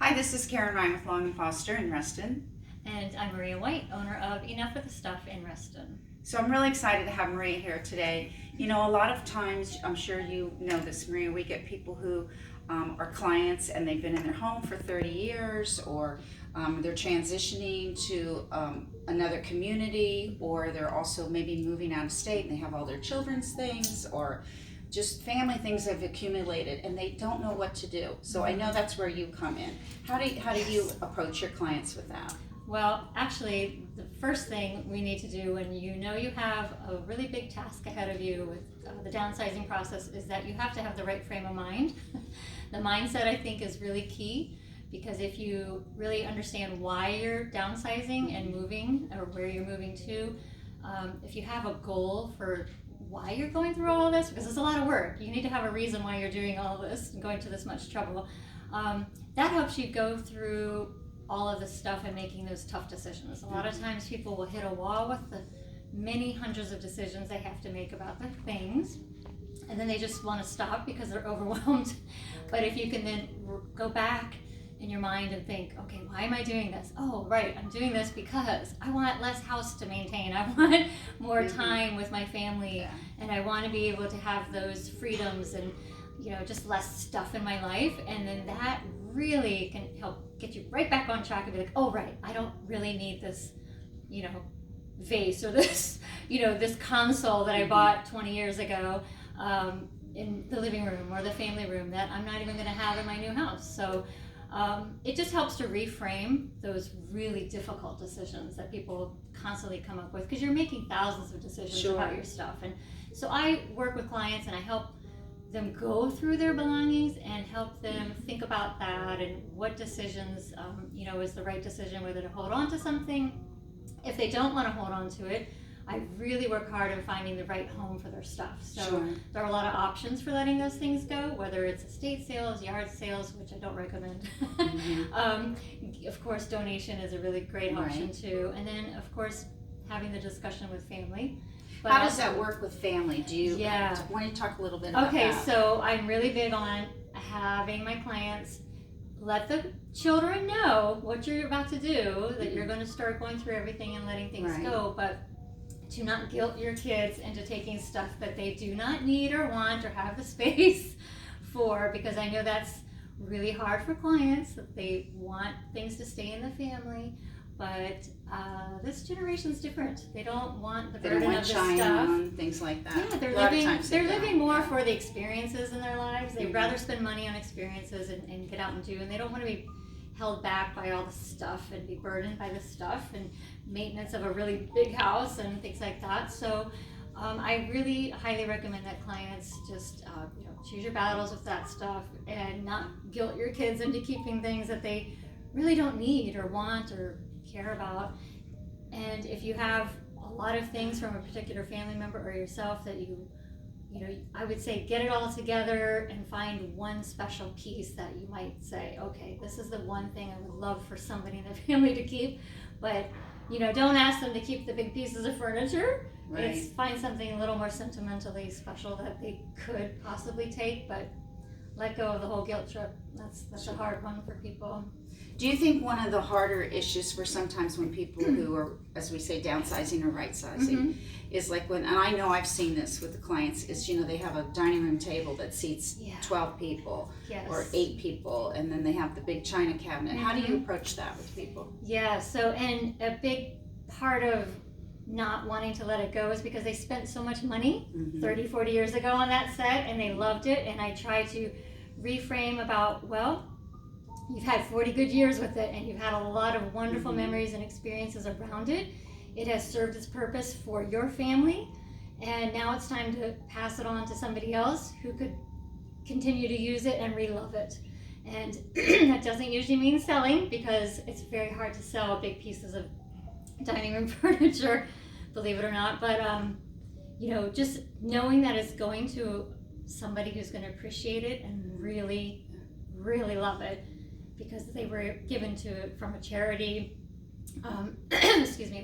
Hi, this is Karen Ryan with Long and Foster in Reston. And I'm Maria White, owner of Enough with the Stuff in Reston. So I'm really excited to have Maria here today. You know, a lot of times, I'm sure you know this, Maria, we get people who are clients and they've been in their home for 30 years, or they're transitioning to another community, or they're also maybe moving out of state and they have all their children's things, or just family things have accumulated and they don't know what to do. So I know that's where you come in. How do you approach your clients with that? Well, actually, the first thing we need to do when you know you have a really big task ahead of you with the downsizing process is that you have to have the right frame of mind. The mindset, I think, is really key, because if you really understand why you're downsizing and moving, or where you're moving to, if you have a goal for why you're going through all of this, because it's a lot of work. You need to have a reason why you're doing all this and going to this much trouble. That helps you go through all of this stuff and making those tough decisions. A lot of times people will hit a wall with the many hundreds of decisions they have to make about their things, and then they just want to stop because they're overwhelmed. But if you can then go back in your mind and think, okay, why am I doing this? Oh, right, I'm doing this because I want less house to maintain. I want more time with my family, and I want to be able to have those freedoms and, just less stuff in my life. And then that really can help get you right back on track and be like, oh, right, I don't really need this, vase, or this, this console that I bought 20 years ago in the living room or the family room that I'm not even going to have in my new house. So it just helps to reframe those really difficult decisions that people constantly come up with, because you're making thousands of decisions about your stuff. And so I work with clients and I help them go through their belongings and help them think about that and what decisions, is the right decision, whether to hold on to something. If they don't want to hold on to it, I really work hard in finding the right home for their stuff. So there are a lot of options for letting those things go, whether it's estate sales, yard sales, which I don't recommend. Of course, donation is a really great option too. And then, of course, having the discussion with family. But how does that work with family? Why don't you talk a little bit about that? Okay, so I'm really big on having my clients let the children know what you're about to do, that you're going to start going through everything and letting things go, but to not guilt your kids into taking stuff that they do not need or want or have the space for, because I know that's really hard for clients, that they want things to stay in the family. But this generation's different. They don't want the burden of the stuff. Things like that. Yeah, they're living more for the experiences in their lives. They'd rather spend money on experiences and get out and do, and they don't want to be held back by all the stuff and be burdened by the stuff and maintenance of a really big house and things like that. So I really highly recommend that clients just choose your battles with that stuff and not guilt your kids into keeping things that they really don't need or want or care about. And if you have a lot of things from a particular family member or yourself that I would say get it all together and find one special piece that you might say, okay, this is the one thing I would love for somebody in the family to keep. But don't ask them to keep the big pieces of furniture. It's find something a little more sentimentally special that they could possibly take, but let go of the whole guilt trip. That's a hard one for people. Do you think one of the harder issues for sometimes when people who are, as we say, downsizing or rightsizing, is like and I know I've seen this with the clients, is they have a dining room table that seats 12 people or 8 people, and then they have the big china cabinet. How do you approach that with people? Yeah, so and a big part of not wanting to let it go is because they spent so much money 30, 40 years ago on that set and they loved it, and I try to reframe about, well, you've had 40 good years with it and you've had a lot of wonderful memories and experiences around it. It has served its purpose for your family, and now it's time to pass it on to somebody else who could continue to use it and re-love it. And that doesn't usually mean selling, because it's very hard to sell big pieces of dining room furniture, believe it or not. But just knowing that it's going to somebody who's going to appreciate it and really, really love it, because they were given to it from a charity,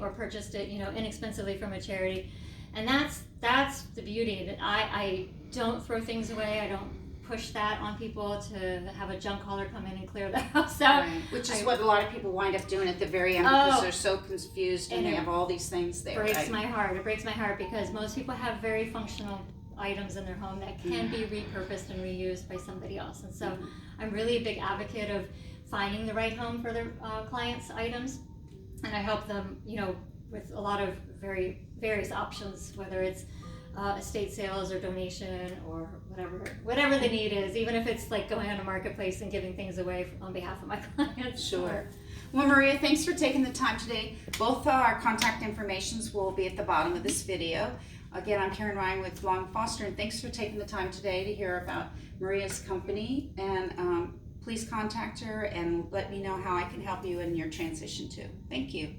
or purchased it, inexpensively from a charity. And that's the beauty. That I don't throw things away. I don't push that on people to have a junk hauler come in and clear the house out. Right. Which is what a lot of people wind up doing at the very end because they're so confused and they have all these things there. Breaks my heart. It breaks my heart because most people have very functional items in their home that can be repurposed and reused by somebody else. And so I'm really a big advocate of finding the right home for their clients' items, and I help them, with a lot of various options, whether it's estate sales or donation or whatever the need is, even if it's like going on a marketplace and giving things away on behalf of my clients. Sure. Well, Maria, thanks for taking the time today. Both our contact informations will be at the bottom of this video. Again, I'm Karen Ryan with Long Foster, and thanks for taking the time today to hear about Maria's company. And please contact her and let me know how I can help you in your transition too. Thank you.